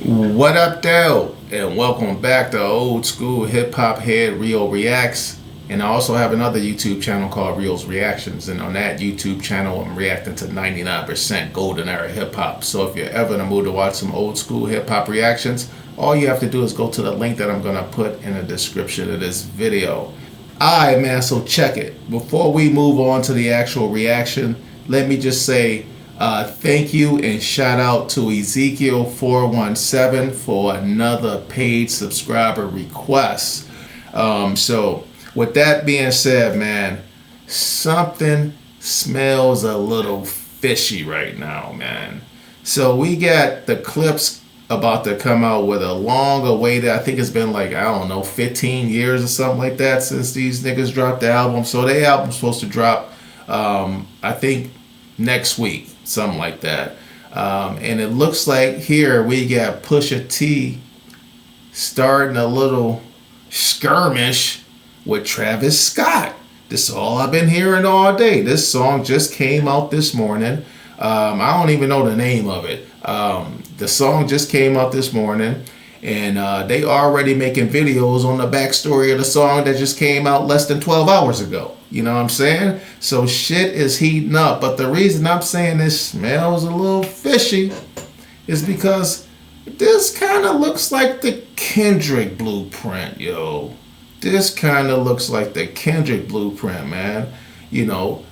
What up, though? And welcome back to Old School Hip Hop Head Rio Reacts. And I also have another YouTube channel called Rio's Reactions. And on that YouTube channel, I'm reacting to 99% golden era hip hop. So if you're ever in the mood to watch some old school hip hop reactions, all you have to do is go to the link that I'm going to put in the description of this video. Alright, man, so check it. Before we move on to the actual reaction, let me just say thank you and shout out to Ezekiel417 for another paid subscriber request. So with that being said, man, something smells a little fishy right now, man. So we got the Clipse about to come out with a long awaited, I think it's been like, I don't know, 15 years or something like that since these niggas dropped the album. So their album's supposed to drop, I think, next week, something like that. And it looks like here we got Pusha T starting a little skirmish with Travis Scott. This is all I've been hearing all day. This song just came out this morning. I don't even know the name of it. The song just came out this morning, and they already making videos on the backstory of the song that just came out less than 12 hours ago. You know what I'm saying? So shit is heating up. But the reason I'm saying this smells a little fishy is because this kind of looks like the Kendrick blueprint, yo. This kind of looks like the Kendrick blueprint, man. You know,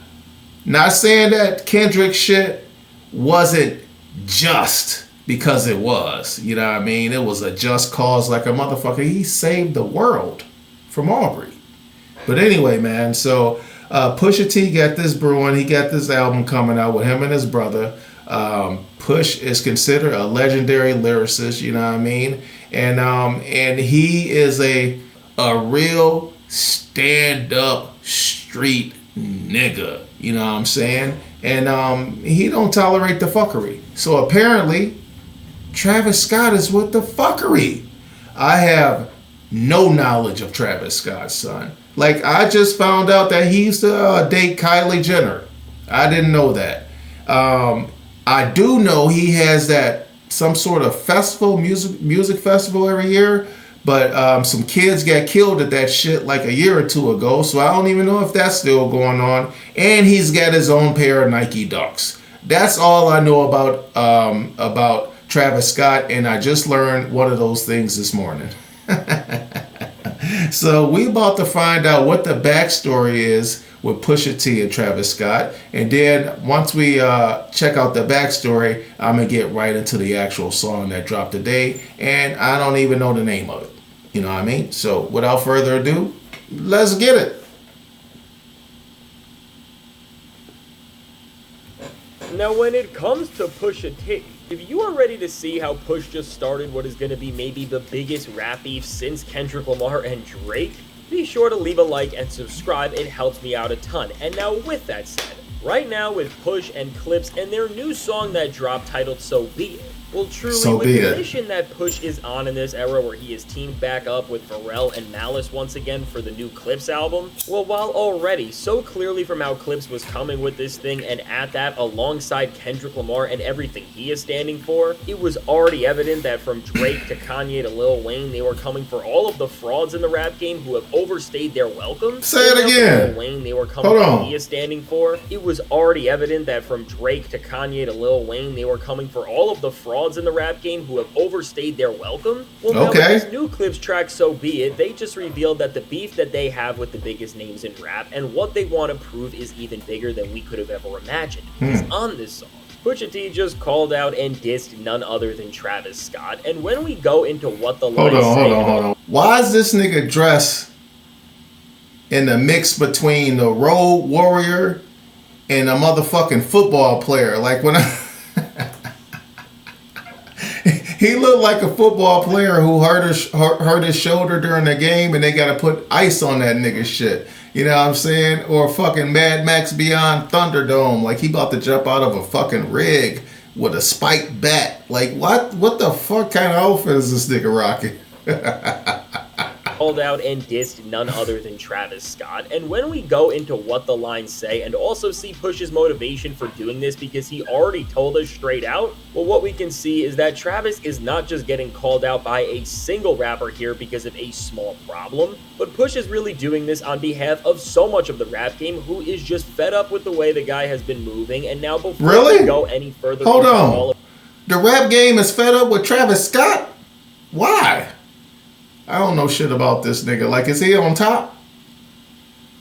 not saying that Kendrick shit wasn't just, because it was. You know what I mean? It was a just cause like a motherfucker. He saved the world from Aubrey. But anyway, man, so Pusha T got this brewing. He got this album coming out with him and his brother. Push is considered a legendary lyricist, you know what I mean? And he is a real stand-up street nigga, you know what I'm saying? And he don't tolerate the fuckery. So apparently, Travis Scott is with the fuckery. I have no knowledge of Travis Scott's son. Like, I just found out that he used to date Kylie Jenner. I didn't know that. I do know he has that some sort of festival, music festival every year. But some kids got killed at that shit like a year or two ago. So I don't even know if that's still going on. And he's got his own pair of Nike Dunks. That's all I know about Travis Scott. And I just learned one of those things this morning. So we about to find out what the backstory is with Pusha T and Travis Scott. And then once we check out the backstory, I'm going to get right into the actual song that dropped today. And I don't even know the name of it. You know what I mean? So without further ado, let's get it. Now when it comes to Pusha T, if you are ready to see how Push just started what is going to be maybe the biggest rap beef since Kendrick Lamar and Drake, be sure to leave a like and subscribe, it helps me out a ton. And now with that said, right now with Push and Clipse and their new song that dropped titled So Be It, well, truly, with the mission that Push is on in this era where he is teamed back up with Pharrell and Malice once again for the new Clipse album, well, while already so clearly from how Clipse was coming with this thing and at that alongside Kendrick Lamar and everything he is standing for, it was already evident that from Drake to Kanye to Lil Wayne, they were coming for all of the frauds in the rap game who have overstayed their welcome. Say it again. Lil Wayne, they were coming for what he is standing for. It was already evident that from Drake to Kanye to Lil Wayne, they were coming for all of the frauds in the rap game who have overstayed their welcome. Well, now with this new Clipse track, So Be It, they just revealed that the beef that they have with the biggest names in rap and what they want to prove is even bigger than we could have ever imagined is on this song. Pusha T just called out and dissed none other than Travis Scott, and when we go into what the lines say... Hold on. Why is this nigga dressed in the mix between the road warrior and a motherfucking football player? Like when I... He looked like a football player who hurt his shoulder during the game and they got to put ice on that nigga shit. You know what I'm saying? Or fucking Mad Max Beyond Thunderdome. Like he about to jump out of a fucking rig with a spiked bat. Like what the fuck kind of outfit is this nigga rocking? called out and dissed none other than Travis Scott. And when we go into what the lines say and also see Push's motivation for doing this, because he already told us straight out, well, what we can see is that Travis is not just getting called out by a single rapper here because of a small problem, but Push is really doing this on behalf of so much of the rap game who is just fed up with the way the guy has been moving. And now before we go any further, hold on, the rap game is fed up with Travis Scott? Why? I don't know shit about this nigga. Like, is he on top?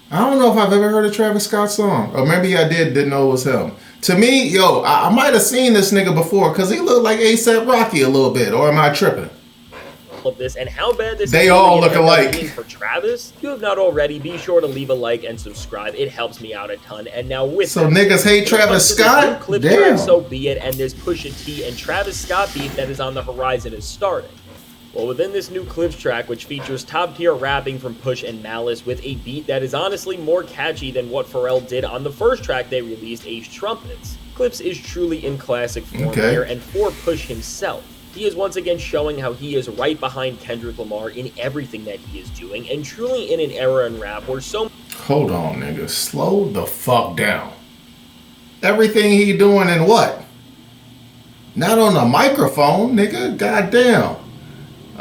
I don't know if I've ever heard a Travis Scott song. Or maybe I didn't know it was him. To me, yo, I might have seen this nigga before because he looked like A$AP Rocky a little bit. Or am I tripping? Of this and how bad this they all look alike for Travis. If you have not already, be sure to leave a like and subscribe. It helps me out a ton. And now with so niggas hate Travis Scott? Damn. So be it. And this Pusha T and Travis Scott beef that is on the horizon is starting. Well, within this new Clipse track, which features top-tier rapping from Push and Malice with a beat that is honestly more catchy than what Pharrell did on the first track they released, Ace Trumpets, Clipse is truly in classic form here, and for Push himself, he is once again showing how he is right behind Kendrick Lamar in everything that he is doing, and truly in an era in rap where so... Hold on, nigga. Slow the fuck down. Everything he doing in what? Not on a microphone, nigga. Goddamn.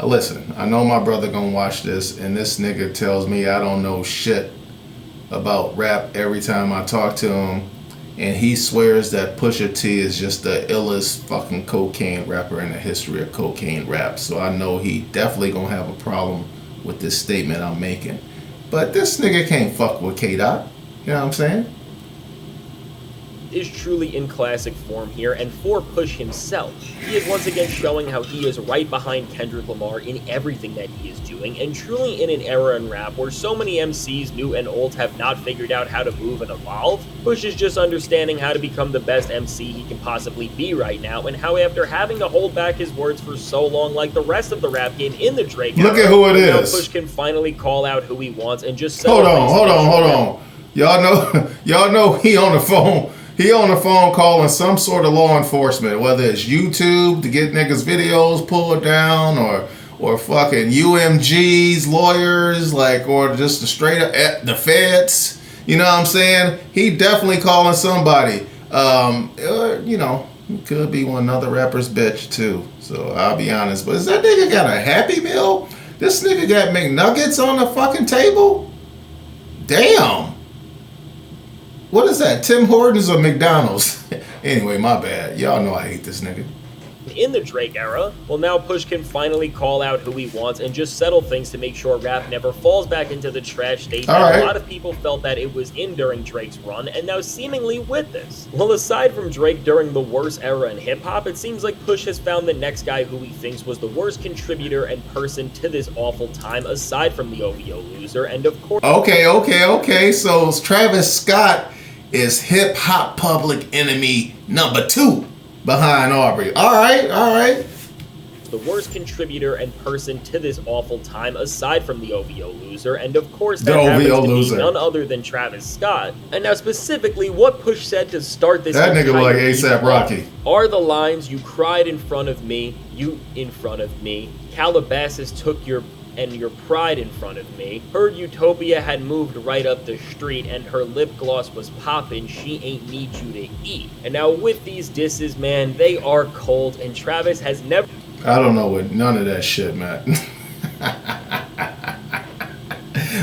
Listen, I know my brother gonna watch this, and this nigga tells me I don't know shit about rap every time I talk to him, and he swears that Pusha T is just the illest fucking cocaine rapper in the history of cocaine rap. So I know he definitely gonna have a problem with this statement I'm making. But this nigga can't fuck with K-Dot. You know what I'm saying? Is truly in classic form here, and for Push himself, he is once again showing how he is right behind Kendrick Lamar in everything that he is doing, and truly in an era in rap where so many MCs, new and old, have not figured out how to move and evolve. Push is just understanding how to become the best MC he can possibly be right now, and how after having to hold back his words for so long, like the rest of the rap game in the Drake era, look at who it is. Push can finally call out who he wants and just hold on. Y'all know he on the phone. He on the phone calling some sort of law enforcement, whether it's YouTube to get niggas' videos pulled down, or fucking UMG's lawyers, like, or just the straight up the feds. You know what I'm saying? He definitely calling somebody. You know, he could be one other rapper's bitch too. So I'll be honest. But is that nigga got a Happy Meal? This nigga got McNuggets on the fucking table? Damn. What is that? Tim Hortons or McDonald's? Anyway, my bad. Y'all know I hate this nigga. In the Drake era, well, now Push can finally call out who he wants and just settle things to make sure rap never falls back into the trash state that a lot of people felt that it was in during Drake's run, and now seemingly with this. Well, aside from Drake during the worst era in hip-hop, it seems like Push has found the next guy who he thinks was the worst contributor and person to this awful time, aside from the OVO loser, and of course... Okay. So Travis Scott is hip-hop public enemy number 2 behind Aubrey. All right. The worst contributor and person to this awful time, aside from the OVO loser, and of course that happens to be none other than Travis Scott. And now specifically, what Push said to start this... That nigga like A$AP Rocky. Are the lines, "You cried in front of me, you in front of me, Calabasas took your pride in front of me. Heard Utopia had moved right up the street and her lip gloss was poppin', she ain't need you to eat." And now with these disses, man, they are cold, and Travis has never... I don't know what none of that shit, man.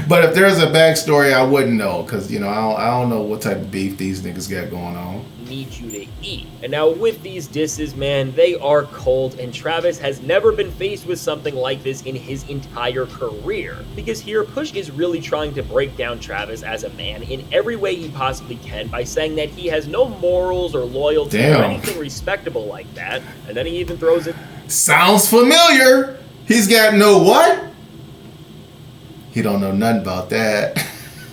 But if there's a backstory, I wouldn't know, because, you know, I don't know what type of beef these niggas got going on. Need you to eat. And now with these disses, man, they are cold, and Travis has never been faced with something like this in his entire career. Because here, Push is really trying to break down Travis as a man in every way he possibly can by saying that he has no morals or loyalty or anything respectable like that. And then he even throws it... Sounds familiar. He's got no what? He don't know nothing about that.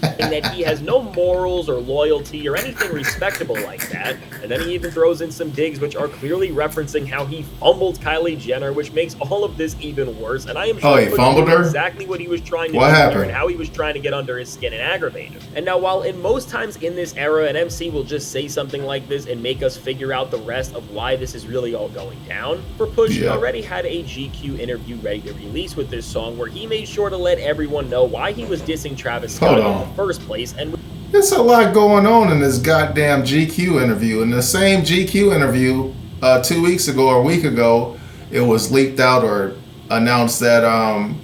And that he has no morals or loyalty or anything respectable like that. And then he even throws in some digs which are clearly referencing how he fumbled Kylie Jenner, which makes all of this even worse. And I am sure he fumbled her? exactly what he was trying to do happened? here and how he was trying to get under his skin and aggravate him. And now, while in most times in this era, an MC will just say something like this and make us figure out the rest of why this is really all going down, for Push, he already had a GQ interview ready to release with this song where he made sure to let everyone know why he was dissing Travis Scott in the first place. And there's a lot going on in this goddamn GQ interview. In the same GQ interview 2 weeks ago or a week ago, it was leaked out or announced that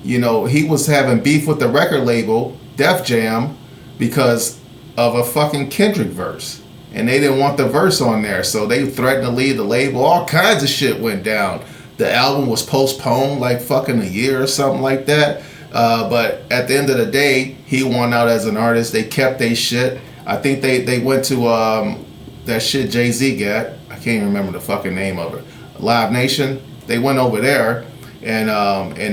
he was having beef with the record label Def Jam because of a fucking Kendrick verse, and they didn't want the verse on there, so they threatened to leave the label. All kinds of shit went down. The album was postponed like fucking a year or something like that. But at the end of the day, he won out as an artist. They kept their shit. I think they went to that shit Jay-Z got. I can't even remember the fucking name of it. Live Nation. They went over there, and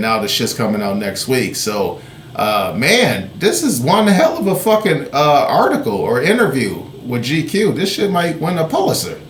now the shit's coming out next week. So, man, this is one hell of a fucking article or interview with GQ. This shit might win a Pulitzer.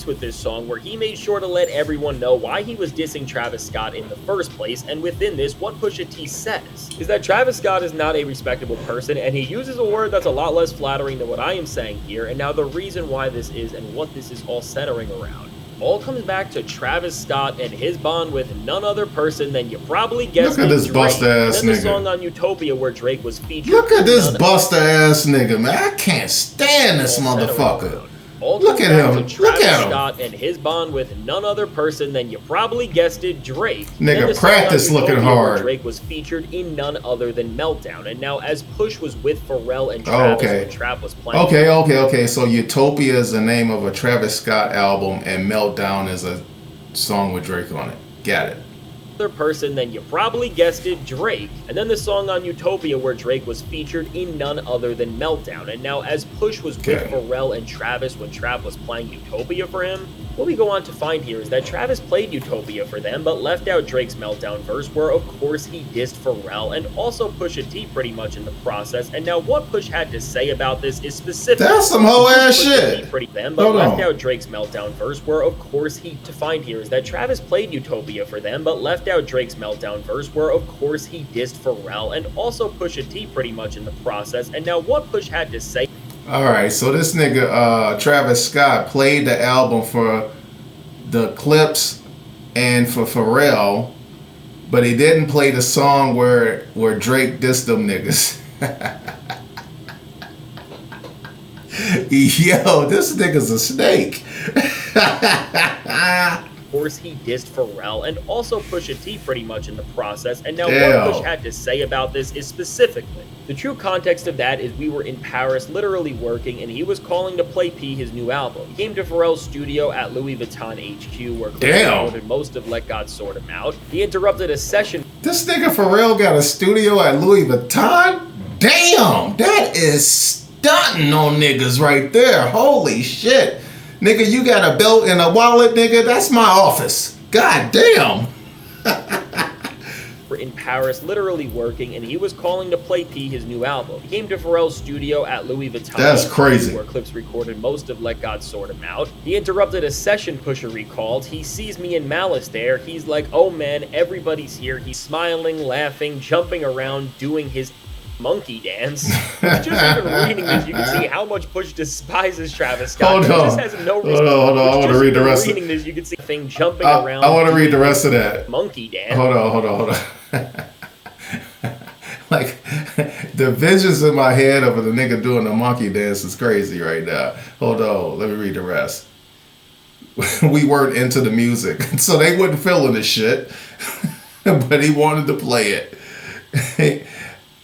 with this song where he made sure to let everyone know why he was dissing Travis Scott in the first place, and within this, what Pusha T says is that Travis Scott is not a respectable person, and he uses a word that's a lot less flattering than what I am saying here, and now the reason why this is and what this is all centering around all comes back to Travis Scott and his bond with none other person than you probably guessed. Look at this bust ass nigga. The nigga. Song on Utopia where Drake was featured. Look at this buster ass nigga, man. I can't stand this motherfucker. Look at him. Look at him. Scott and his bond with none other person than you probably guessed it, Drake. Nigga, practice looking hard. Drake was featured in none other than Meltdown, and now as Push was with Pharrell and Travis when Trap was playing. Okay. So Utopia is the name of a Travis Scott album, and Meltdown is a song with Drake on it. Got it. Other person than you probably guessed it, Drake. And then the song on Utopia where Drake was featured in none other than Meltdown. And now as Push was with Pharrell and Travis when Trap was playing Utopia for him, what we go on to find here is that Travis played Utopia for them, but left out Drake's Meltdown verse, where of course he dissed Pharrell and also Pusha T pretty much in the process. And now what Push had to say about this is specific. That's some whole ass shit. But left out Drake's Meltdown verse, where of course he to find here is that Travis played Utopia for them, but left out Drake's Meltdown verse, where of course he dissed Pharrell and also Pusha T pretty much in the process. And now what Push had to say. Alright, so this nigga Travis Scott played the album for the Clipse and for Pharrell, but he didn't play the song where Drake dissed them niggas. Yo, this nigga's a snake. Of course he dissed Pharrell and also Pusha T pretty much in the process. And now what Push had to say about this is specifically. The true context of that is we were in Paris literally working, and he was calling to play P his new album. He came to Pharrell's studio at Louis Vuitton HQ where Clipse recorded most of Let God Sort Him Out. He interrupted a session. This nigga Pharrell got a studio at Louis Vuitton? Damn, that is stunting on niggas right there. Holy shit. Nigga, you got a belt and a wallet, nigga? That's my office. God damn. In Paris, literally working, and he was calling to play P his new album. He came to Pharrell's studio at Louis Vuitton. That's crazy. Where Clipse recorded most of Let God Sort Him Out. He interrupted a session, Pusha recalled. He sees me and Malice there. He's like, oh man, everybody's here. He's smiling, laughing, jumping around, doing his monkey dance. Just even reading this, you can see how much Push despises Travis Scott. He just has no respect. Hold on. I want to read the rest. Reading this, you can see thing jumping around. I want to read the rest of that. Monkey dance. Hold on. Like, the visions in my head of the nigga doing the monkey dance is crazy right now. Hold on, let me read the rest. We weren't into the music, so they wasn't feeling the shit, but he wanted to play it.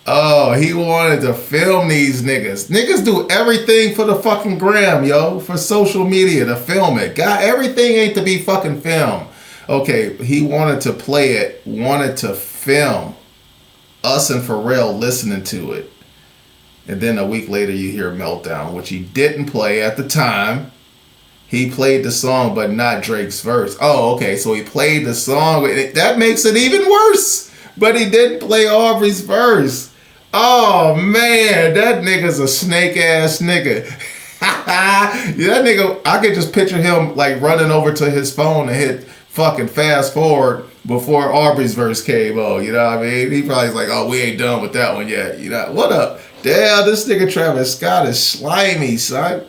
Oh, he wanted to film these niggas. Niggas do everything for the fucking gram, yo, for social media to film it. God, everything ain't to be fucking filmed. Okay, he wanted to play it, wanted to film us and Pharrell listening to it. And then a week later you hear Meltdown, which he didn't play at the time. He played the song, but not Drake's verse. Oh, okay, so he played the song. That makes it even worse. But he didn't play Aubrey's verse. Oh, man, that nigga's a snake-ass nigga. Yeah, that nigga, I could just picture him like running over to his phone and hit fucking fast forward before Aubrey's verse came on. You know what I mean? He probably's like, oh, we ain't done with that one yet. You know what up? Damn, this nigga Travis Scott is slimy, son.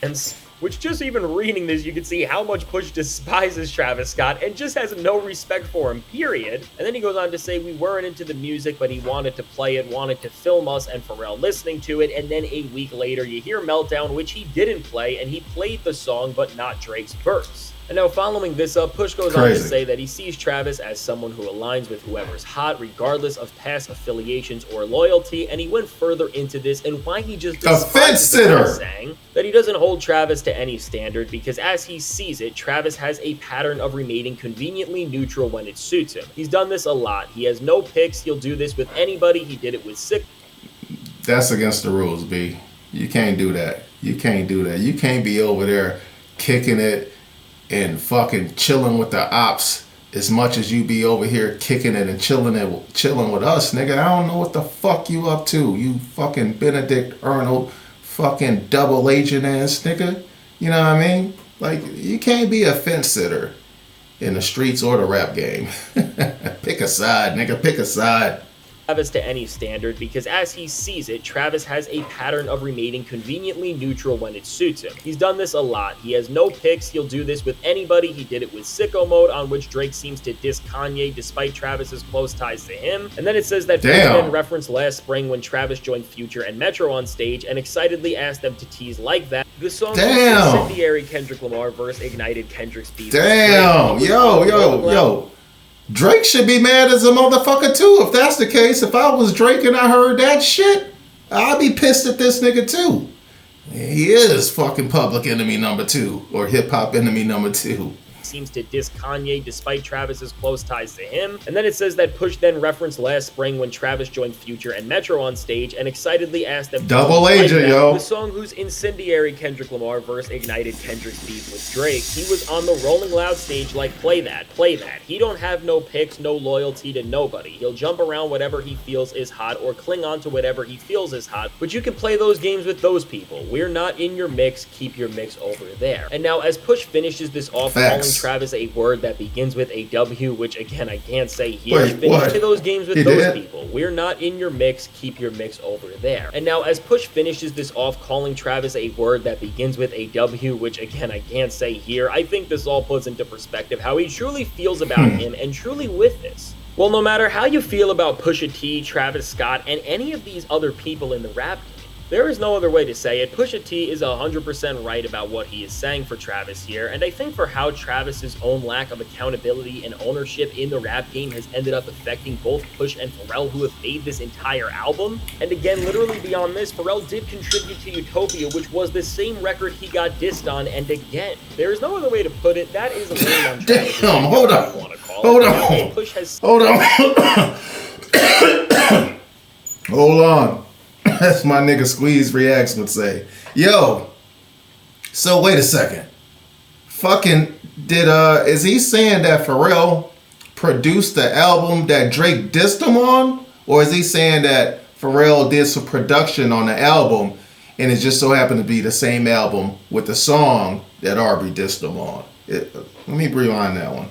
And which just even reading this, you can see how much Push despises Travis Scott and just has no respect for him, period. And then he goes on to say we weren't into the music, but he wanted to play it, wanted to film us and Pharrell listening to it. And then a week later, you hear Meltdown, which he didn't play, and he played the song, but not Drake's verse. And now following this up, Push goes on to say that he sees Travis as someone who aligns with whoever's hot, regardless of past affiliations or loyalty, and he went further into this and why he just despises the saying that he doesn't hold Travis to any standard because as he sees it, Travis has a pattern of remaining conveniently neutral when it suits him. He's done this a lot. He has no picks. He'll do this with anybody. He did it with Sick. That's against the rules, B. You can't do that. You can't do that. You can't be over there kicking it and fucking chilling with the ops as much as you be over here kicking it and chilling with us, nigga. I don't know what the fuck you up to, you fucking Benedict Arnold, fucking double agent ass nigga. You know what I mean? Like, you can't be a fence sitter in the streets or the rap game. Pick a side, nigga. Pick a side. Travis to any standard because as he sees it, Travis has a pattern of remaining conveniently neutral when it suits him. He's done this a lot. He has no picks. He'll do this with anybody. He did it with Sicko Mode, on which Drake seems to diss Kanye despite Travis's close ties to him. And then it says that Pusha referenced last spring when Travis joined Future and Metro on stage and excitedly asked them to tease like that. The song's incendiary Kendrick Lamar verse ignited Kendrick's beef. Damn, yo. Drake should be mad as a motherfucker too. If that's the case, if I was Drake and I heard that shit, I'd be pissed at this nigga too. He is fucking public enemy number 2 or hip hop enemy number 2. Seems to diss Kanye despite Travis's close ties to him. And then it says that Push then referenced last spring when Travis joined Future and Metro on stage and excitedly asked them double agent, yo. The song whose incendiary Kendrick Lamar verse ignited Kendrick's beef with Drake. He was on the Rolling Loud stage like, play that, play that. He don't have no picks, no loyalty to nobody. He'll jump around whatever he feels is hot or cling on to whatever he feels is hot, but you can play those games with those people. We're not in your mix, keep your mix over there. And now as Push finishes this off, calling Travis a word that begins with a W, which again I can't say here. Finish those games with those people. We're not in your mix, keep your mix over there. And now as Push finishes this off, calling Travis a word that begins with a W, which again I can't say here, I think this all puts into perspective how he truly feels about him and truly with this. Well, no matter how you feel about Pusha T, Travis Scott, and any of these other people in the rap game, there is no other way to say it. Pusha T is 100% right about what he is saying for Travis here, and I think for how Travis's own lack of accountability and ownership in the rap game has ended up affecting both Push and Pharrell, who have made this entire album. And again, literally beyond this, Pharrell did contribute to Utopia, which was the same record he got dissed on, and again, there is no other way to put it. That is a lane on Travis. Damn, hold on. Hold on. That's my nigga Squeeze Reacts would say. Yo, so wait a second. Fucking is he saying that Pharrell produced the album that Drake dissed him on? Or is he saying that Pharrell did some production on the album and it just so happened to be the same album with the song that Aubrey dissed him on? Let me rewind that one.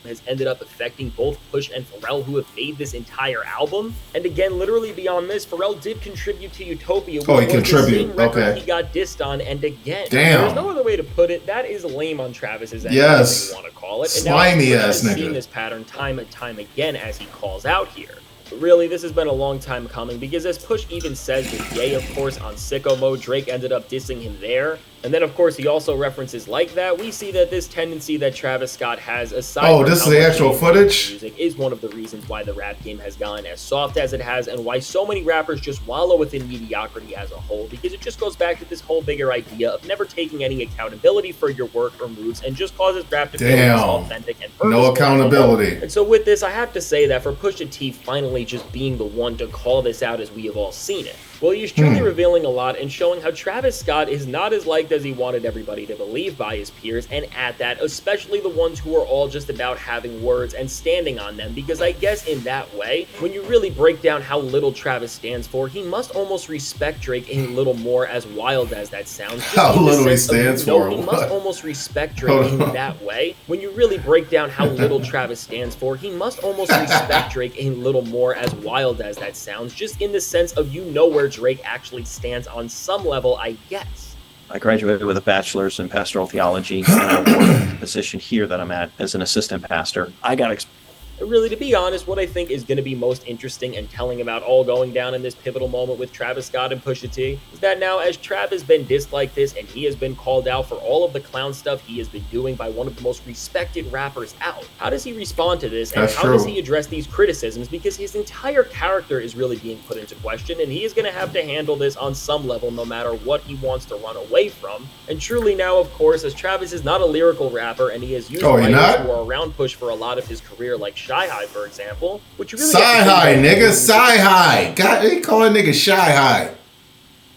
Has ended up affecting both Push and Pharrell, who have made this entire album. And again, literally beyond this, Pharrell did contribute to Utopia, which was the same record he got dissed on, and again, there's no other way to put it. That is lame on Travis's end, whatever you want to call it. And slimy ass nigga. I've seen this pattern time and time again as he calls out here. But really, this has been a long time coming, because as Push even says with Ye, of course, on Sicko Mode, Drake ended up dissing him there. And then, of course, he also references like that. We see that this tendency that Travis Scott has, aside from this is the actual footage? Music, is one of the reasons why the rap game has gotten as soft as it has, and why so many rappers just wallow within mediocrity as a whole, because it just goes back to this whole bigger idea of never taking any accountability for your work or moves, and just causes rap to feel authentic and purposeful. No accountability. And so with this, I have to say that for Pusha T finally just being the one to call this out as we have all seen it, Well, he's truly revealing a lot and showing how Travis Scott is not as liked as he wanted everybody to believe by his peers, and at that, especially the ones who are all just about having words and standing on them, because I guess in that way, when you really break down how little Travis stands for, he must almost respect Drake a little more, as wild as that sounds. How little he stands for? He must almost respect Drake in that way. When you really break down how little Travis stands for, he must almost respect Drake a little more, as wild as that sounds, just in the sense of where Drake actually stands on some level, I guess. I graduated with a bachelor's in pastoral theology, and I work in the position here that I'm at as an assistant pastor. I got Really, to be honest, what I think is going to be most interesting and telling about all going down in this pivotal moment with Travis Scott and Pusha T is that now, as Trav has been dissed like this and he has been called out for all of the clown stuff he has been doing by one of the most respected rappers out, how does he respond to this, and That's how true. does he address these criticisms? Because his entire character is really being put into question, and he is going to have to handle this on some level no matter what he wants to run away from. And truly now, of course, as Travis is not a lyrical rapper and he has used writers who are around Push for a lot of his career, like Shy High, for example, which you really Sci-High, nigga, Sci-High. God, they calling nigga Shy High.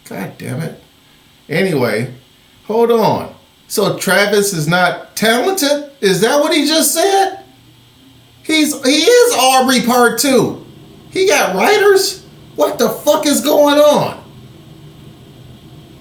God damn it. Anyway, hold on. So Travis is not talented? Is that what he just said? He is Aubrey Part 2. He got writers? What the fuck is going on?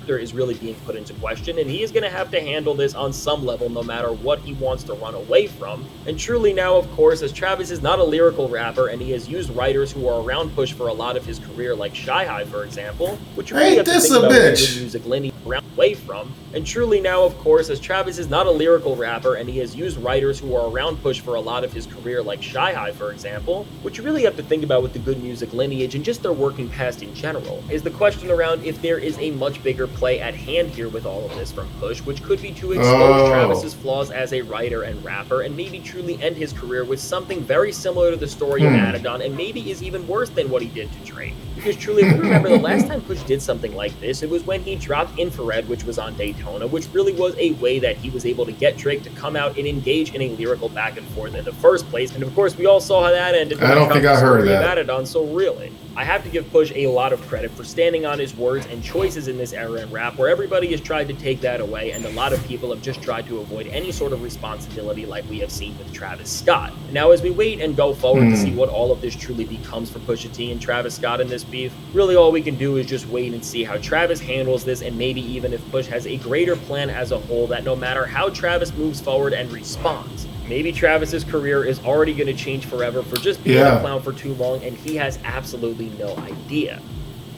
Is really being put into question, and he is going to have to handle this on some level no matter what he wants to run away from. And truly now, of course, as Travis is not a lyrical rapper and he has used writers who are around Push for a lot of his career, like Shy High, for example, which you really have to think about good music lineage around away from. And truly now, of course, as Travis is not a lyrical rapper and he has used writers who are around Push for a lot of his career, like Shy High, for example, which you really have to think about with the good music lineage and just their working past in general, is the question around if there is a much bigger play at hand here with all of this from Push, which could be to expose Travis's flaws as a writer and rapper, and maybe truly end his career with something very similar to the story of Adidon, and maybe is even worse than what he did to Drake. Because truly, if we remember, the last time Push did something like this, it was when he dropped Infrared, which was on Daytona, which really was a way that he was able to get Drake to come out and engage in a lyrical back and forth in the first place. And of course, we all saw how that ended. I don't think I heard that. Adidon, so really, I have to give Push a lot of credit for standing on his words and choices in this era in rap, where everybody has tried to take that away, and a lot of people have just tried to avoid any sort of responsibility like we have seen with Travis Scott. Now, as we wait and go forward to see what all of this truly becomes for Pusha T and Travis Scott in this beef, really all we can do is just wait and see how Travis handles this, and maybe even if Push has a greater plan as a whole, that no matter how Travis moves forward and responds, maybe Travis's career is already going to change forever for just being a clown for too long, and he has absolutely no idea.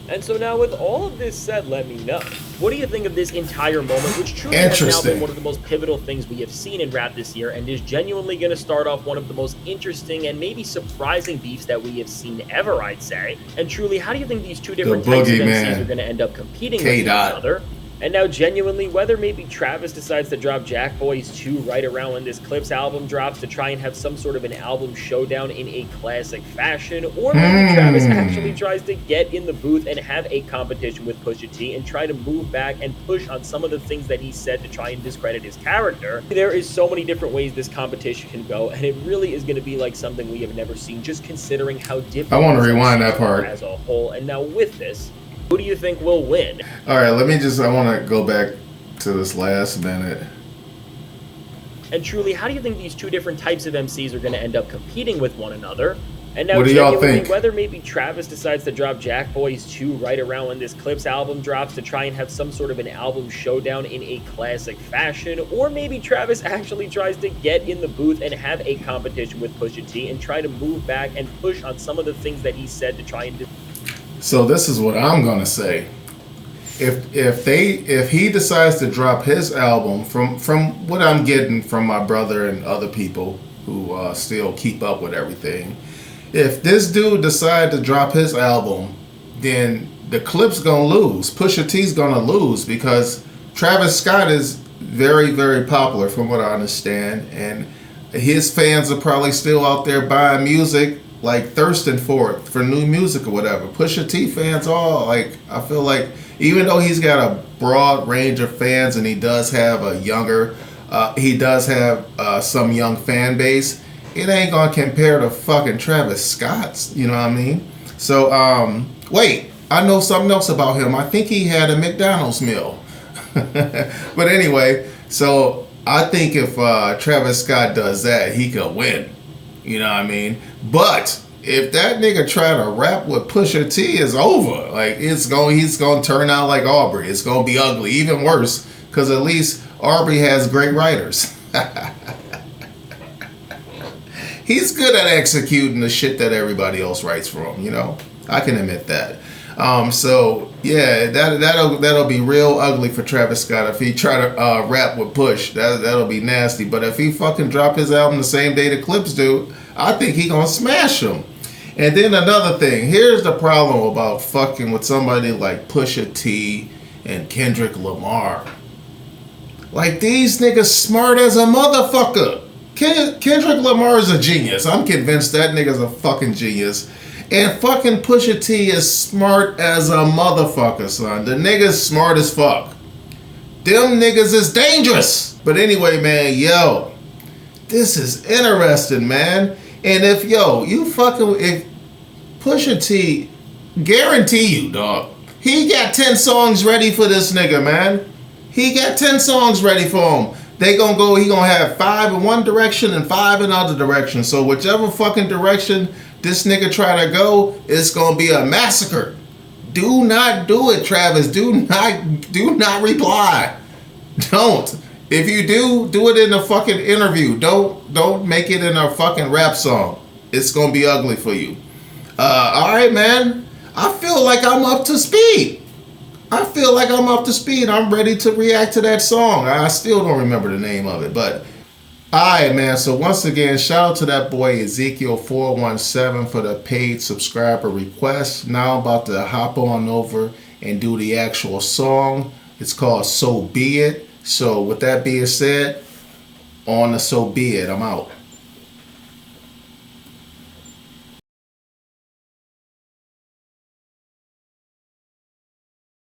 And so now, with all of this said, let me know, what do you think of this entire moment, which truly has now been one of the most pivotal things we have seen in rap this year, and is genuinely going to start off one of the most interesting and maybe surprising beefs that we have seen ever, I'd say. And truly, how do you think these two different types of MCs are going to end up competing with each other? And now, genuinely, whether maybe Travis decides to drop Jack Boys 2 right around when this Clipse album drops to try and have some sort of an album showdown in a classic fashion, or maybe Travis actually tries to get in the booth and have a competition with Pusha T and try to move back and push on some of the things that he said to try and discredit his character. There is so many different ways this competition can go, and it really is going to be like something we have never seen, just considering how different I want to rewind that part as a whole. And now with this, who do you think will win? All right, I want to go back to this last minute. And truly, how do you think these two different types of MCs are going to end up competing with one another? And now, what do y'all think? Whether maybe Travis decides to drop Jack Boys 2 right around when this Clipse album drops to try and have some sort of an album showdown in a classic fashion, or maybe Travis actually tries to get in the booth and have a competition with Pusha T and try to move back and push on some of the things that he said to try and So this is what I'm gonna say. If he decides to drop his album, from what I'm getting from my brother and other people who still keep up with everything, if this dude decide to drop his album, then the Clipse gonna lose. Pusha T's gonna lose because Travis Scott is very, very popular from what I understand, and his fans are probably still out there buying music, like thirsting for it, for new music or whatever. Pusha T fans all, like, I feel like even though he's got a broad range of fans and he does have a younger, some young fan base, it ain't gonna compare to fucking Travis Scott's, you know what I mean? So, wait, I know something else about him. I think he had a McDonald's meal. But anyway, so I think if Travis Scott does that, he could win. You know what I mean? But if that nigga try to rap with Pusha T, it's over. Like he's gonna turn out like Aubrey. It's gonna be ugly, even worse, because at least Aubrey has great writers. He's good at executing the shit that everybody else writes for him. You know, I can admit that. So yeah, that'll be real ugly for Travis Scott if he try to rap with Push. That'll be nasty. But if he fucking drop his album the same day the Clipse do, I think he gonna smash him. And then another thing, here's the problem about fucking with somebody like Pusha T and Kendrick Lamar. Like these niggas smart as a motherfucker. Kendrick Lamar is a genius. I'm convinced that nigga's a fucking genius. And fucking Pusha T is smart as a motherfucker, son. The nigga's smart as fuck. Them niggas is dangerous. But anyway, man, yo, this is interesting, man. And if Pusha T, guarantee you, dog, he got 10 songs ready for this nigga, man. He got 10 songs ready for him. He gonna have 5 in one direction and 5 in other direction. So whichever fucking direction this nigga try to go, it's gonna be a massacre. Do not do it, Travis. Do not reply. Don't. If you do it in a fucking interview. Don't make it in a fucking rap song. It's gonna be ugly for you. Alright, man. I feel like I'm up to speed. I'm ready to react to that song. I still don't remember the name of it, but alright, man. So once again, shout out to that boy Ezekiel 417 for the paid subscriber request. Now I'm about to hop on over and do the actual song. It's called So Be It. So with that being said, on the So Be It, I'm out.